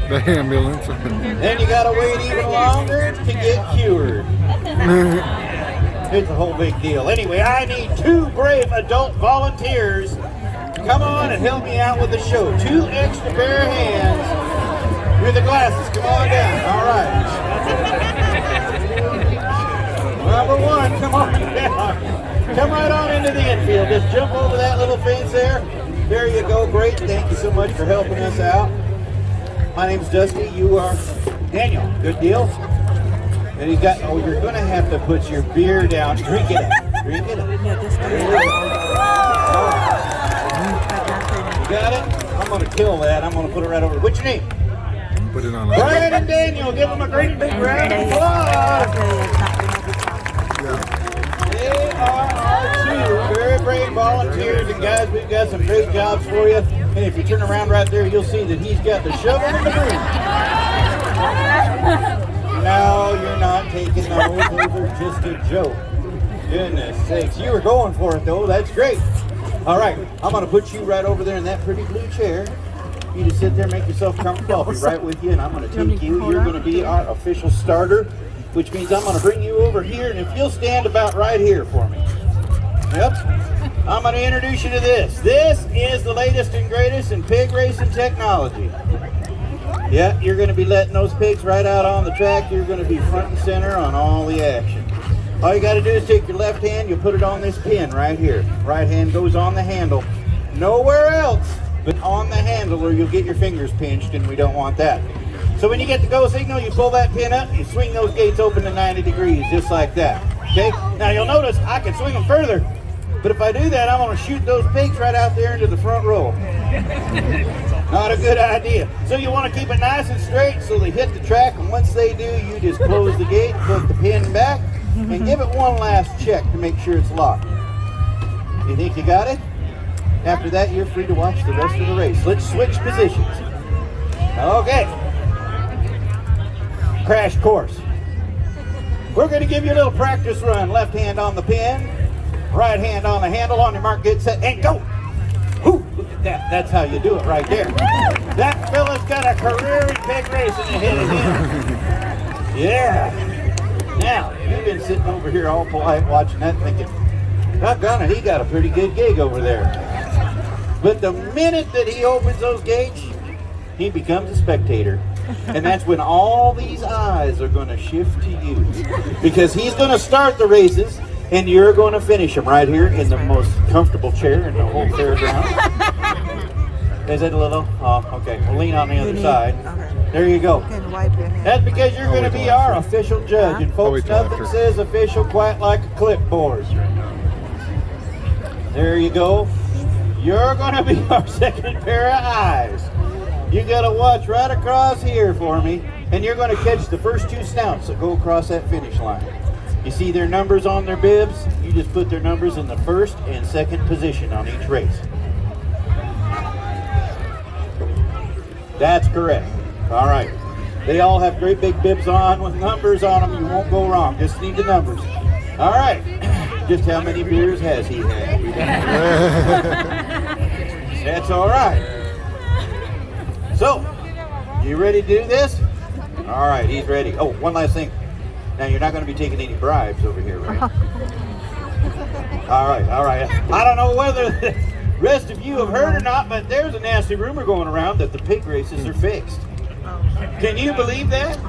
The ambulance. Then you gotta wait even longer to get cured. It's a whole big deal. Anyway, I need 2 brave adult volunteers to come on and help me out with the show. 2 extra pair of hands with the glasses. Come on down. All right. Number 1, come on down. Come right on into the infield. Just jump over that little fence there. There you go. Great. Thank you so much for helping us out. My name's Dusty. You are Daniel. Good deal. And he's got, oh, you're going to have to put your beer down. Drink it up. Drink it up. You got it? I'm going to kill that. I'm going to put it right over. What's your name? Put it on. Brian and Daniel. Give them a great big round of applause. They are our 2 very brave volunteers. And guys, we've got some great jobs for you. And if you turn around right there, you'll see that he's got the shovel and the broom. No, you're not taking those. Those are just a joke. Goodness sakes. You were going for it, though. That's great. All right. I'm going to put you right over there in that pretty blue chair. You just sit there, make yourself comfortable. I'll be right with you, and I'm going to take you. You're going to be our official starter, which means I'm going to bring you over here, and if you'll stand about right here for me. Yep. I'm going to introduce you to this. This is the latest and greatest in pig racing technology. Yeah, you're going to be letting those pigs right out on the track. You're going to be front and center on all the action. All you got to do is take your left hand, you put it on this pin right here. Right hand goes on the handle. Nowhere else but on the handle or you'll get your fingers pinched, and we don't want that. So when you get the go signal, you pull that pin up, you swing those gates open to 90 degrees, just like that. Okay? Now you'll notice I can swing them further, but if I do that, I'm going to shoot those pigs right out there into the front row. Not a good idea. So you want to keep it nice and straight so they hit the track, and once they do, you just close the gate, put the pin back, and give it one last check to make sure it's locked. You think you got it? After that, you're free to watch the rest of the race. Let's switch positions. Okay. Crash course. We're going to give you a little practice run. Left hand on the pin, right hand on the handle. On your mark, get set, and go. Ooh, look at that. That's how you do it right there. That fella's got a career in pig racing ahead of him. Yeah. Now, you've been sitting over here all polite watching that thinking, doggone it, he got a pretty good gig over there. But the minute that he opens those gates, he becomes a spectator. And that's when all these eyes are going to shift to you. Because he's going to start the races, and you're going to finish them right here in the most comfortable chair in the whole fairground. Is it a little? Oh, okay. We'll lean on the other side. There you go. That's because you're going to be our official judge. And folks, nothing says official quite like a clipboard. There you go. You're going to be our second pair of eyes. You got to watch right across here for me, and you're going to catch the first 2 snouts that go across that finish line. You see their numbers on their bibs? You just put their numbers in the first and second position on each race. That's correct. All right. They all have great big bibs on with numbers on them. You won't go wrong. Just need the numbers. All right. Just how many beers has he had? That's all right. So, you ready to do this? All right, he's ready. Oh, one last thing. Now, you're not going to be taking any bribes over here, right? All right, all right. I don't know whether the rest of you have heard or not, but there's a nasty rumor going around that the pig races are fixed. Can you believe that?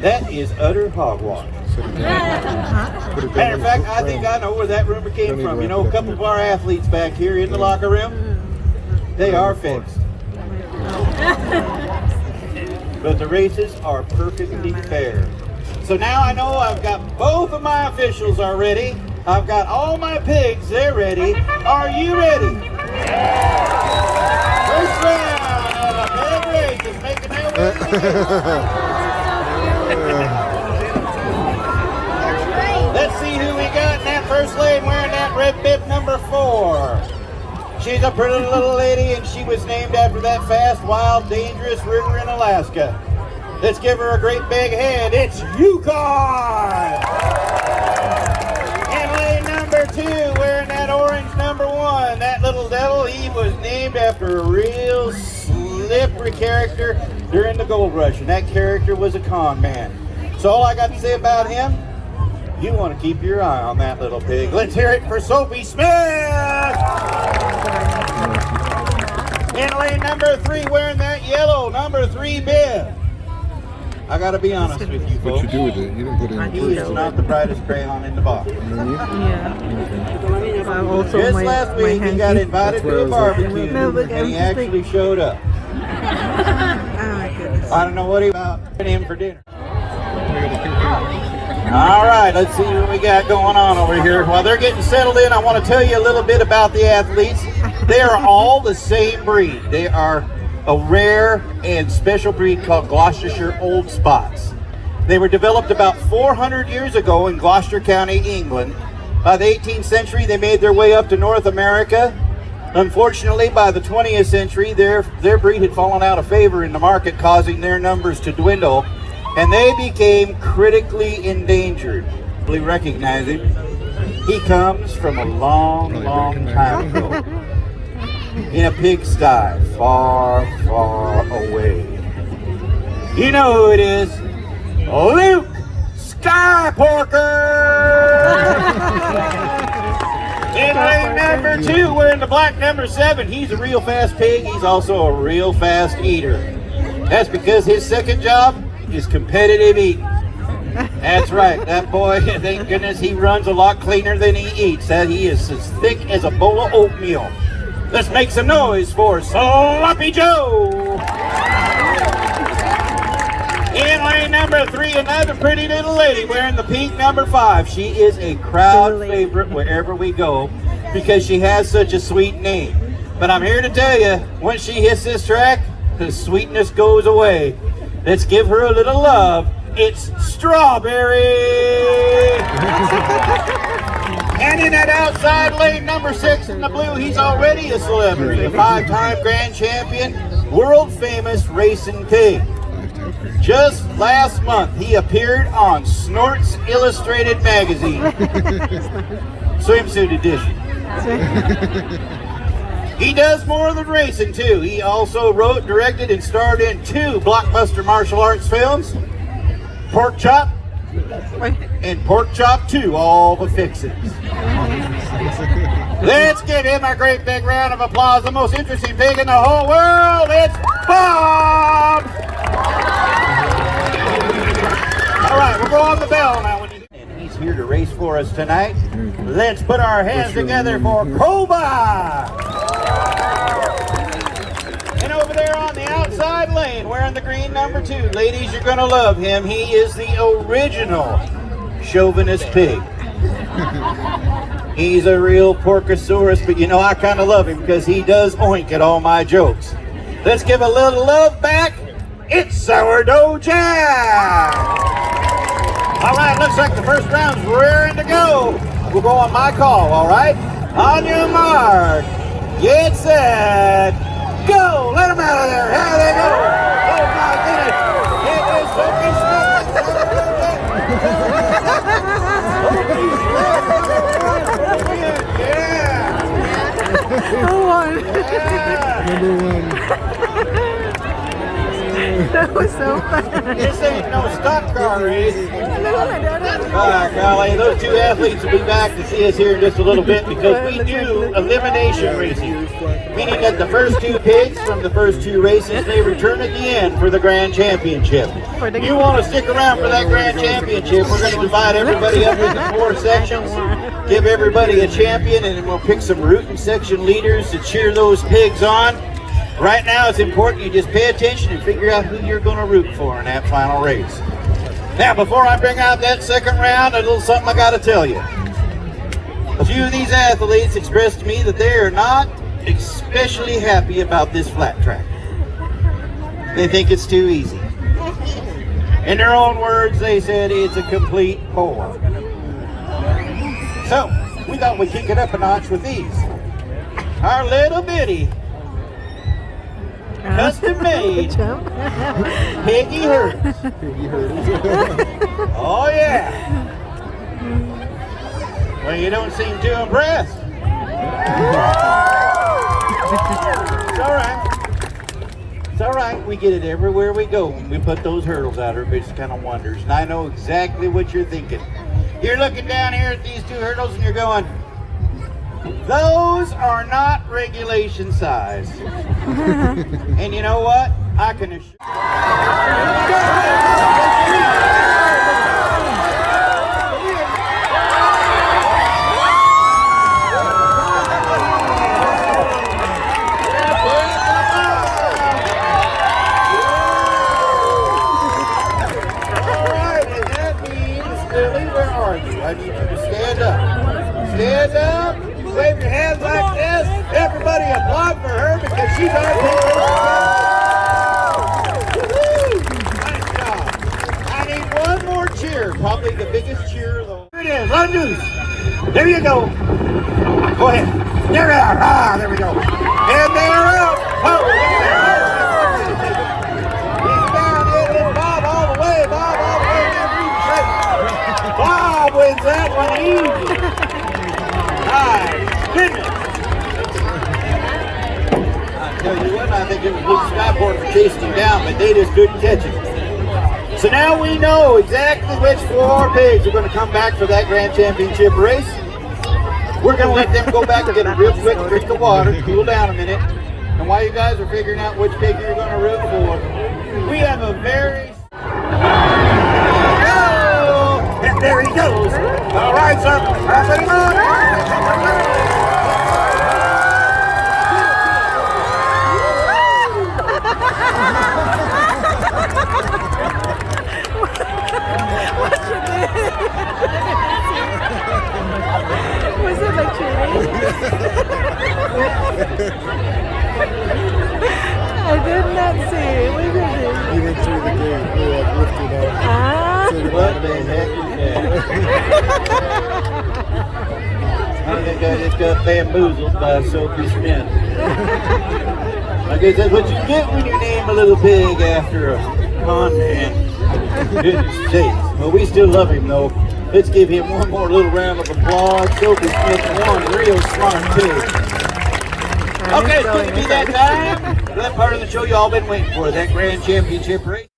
That is utter hogwash. Matter of fact, I think I know where that rumor came from. You know, a couple of our athletes back here in the locker room, they are fixed. But the races are perfectly fair. So now I know I've got both of my officials are ready. I've got all my pigs, they're ready. Are you ready? First round of a pig race is making their way to the Let's see who we got in that first lane wearing that red bib number 4. She's a pretty little lady, and she was named after that fast, wild, dangerous river in Alaska. Let's give her a great big hand. It's Yukon! And lane number 2, wearing that orange number 1. That little devil, he was named after a real slippery character during the gold rush, and that character was a con man. So all I got to say about him, you want to keep your eye on that little pig. Let's hear it for Sophie Smith! In lane number 3, wearing that yellow, number 3 bib. I gotta be honest with you folks. What you do with it? You didn't put it in the He is not the brightest crayon in the box. Yeah. Also Just my, last my week he got invited to a barbecue No, but and he I'm just actually showed up. Oh my goodness. I don't know what he about him for dinner. All right, let's see what we got going on over here. While they're getting settled in, I want to tell you a little bit about the athletes. They are all the same breed. They are a rare and special breed called Gloucestershire Old Spots. They were developed about 400 years ago in Gloucester County, England. By the 18th century, they made their way up to North America. Unfortunately, by the 20th century, their breed had fallen out of favor in the market, causing their numbers to dwindle, and they became critically endangered. We recognize him. He comes from a long, long time ago. In a pigsty far, far away. You know who it is? Luke Skyporker! In lane number 2, wearing the black number 7. He's a real fast pig. He's also a real fast eater. That's because his second job is competitive eating. That's right, that boy, thank goodness he runs a lot cleaner than he eats. That he is as thick as a bowl of oatmeal. Let's make some noise for Sloppy Joe! In lane number 3, another pretty little lady wearing the pink number 5. She is a crowd favorite wherever we go because she has such a sweet name. But I'm here to tell you, once she hits this track, the sweetness goes away. Let's give her a little love. It's Strawberry! And in that outside lane, number 6 in the blue, he's already a celebrity, a 5-time grand champion, world-famous racing pig. Just last month, he appeared on Snort's Illustrated magazine, swimsuit edition. He does more than racing, too. He also wrote, directed, and starred in 2 blockbuster martial arts films, Pork Chop and Pork Chop 2, all the fixings. Let's give him a great big round of applause. The most interesting pig in the whole world, it's Bob! All right, we'll go on the bell now. And he's here to race for us tonight. Let's put our hands together for Koba! And over there on the outside lane, wearing the green number 2. Ladies, you're going to love him. He is the original chauvinist pig. He's a real porkosaurus, but you know, I kind of love him because he does oink at all my jokes. Let's give a little love back. It's Sourdough Jack! All right, looks like the first round's raring to go. We'll go on my call, all right? On your mark, get set, go! Let them out of there. Here they go. Oh my goodness. It is Sophie Smith. Number 1. Number 1. That was so fun. This ain't no stock car race. Golly, those 2 athletes will be back to see us here in just a little bit because we do elimination racing, meaning that the first 2 pigs from the first 2 races, they return at the end for the grand championship. You want to stick around for that grand championship, we're going to divide everybody up into 4 sections, give everybody a champion, and then we'll pick some rooting section leaders to cheer those pigs on. Right now, it's important you just pay attention and figure out who you're going to root for in that final race. Now, before I bring out that second round, a little something I got to tell you. A few of these athletes expressed to me that they are not especially happy about this flat track. They think it's too easy. In their own words, they said it's a complete bore. So, we thought we'd kick it up a notch with these. Our little bitty custom made piggy herders. Oh yeah. Well, you don't seem too impressed. It's all right. It's all right. right. We get it everywhere we go. When we put those hurdles out, everybody just kind of wonders. And I know exactly what you're thinking. You're looking down here at these two hurdles and you're going, those are not regulation size. And you know what? I can assure I need you to stand up. Stand up. Wave your hands like this. Everybody applaud for her because she's our Nice job. I need one more cheer. Probably the biggest cheer though. Here it is. Unloose. There you go. Go ahead. There we are. Ah, there we go. And they're out. Oh, he's down. It's Bob all the way. Bob all the way. Bob wins that one easy. My goodness. I tell you what, I think it was Luke Skyport for chasing him down, but they just couldn't catch him. So now we know exactly which 4 pigs are going to come back for that Grand Championship race. We're going to let them go back and get a real quick drink of water, cool down a minute. And while you guys are figuring out which pig you're going to root for, we have a very... There he goes. All right, sir. Pass him on. Was it like cheating? I did not see. What did you do? He went through the gate. He lifted up. What the heck is that? I think I just got bamboozled by Sophie Smith. I guess that's what you get when you name a little pig after a pond man. Goodness sakes. Well, we still love him though. Let's give him one more little round of applause. Sophie Smith, one real smart pig. Okay, it's going to be that time. That part of the show you all been waiting for, that Grand Championship race.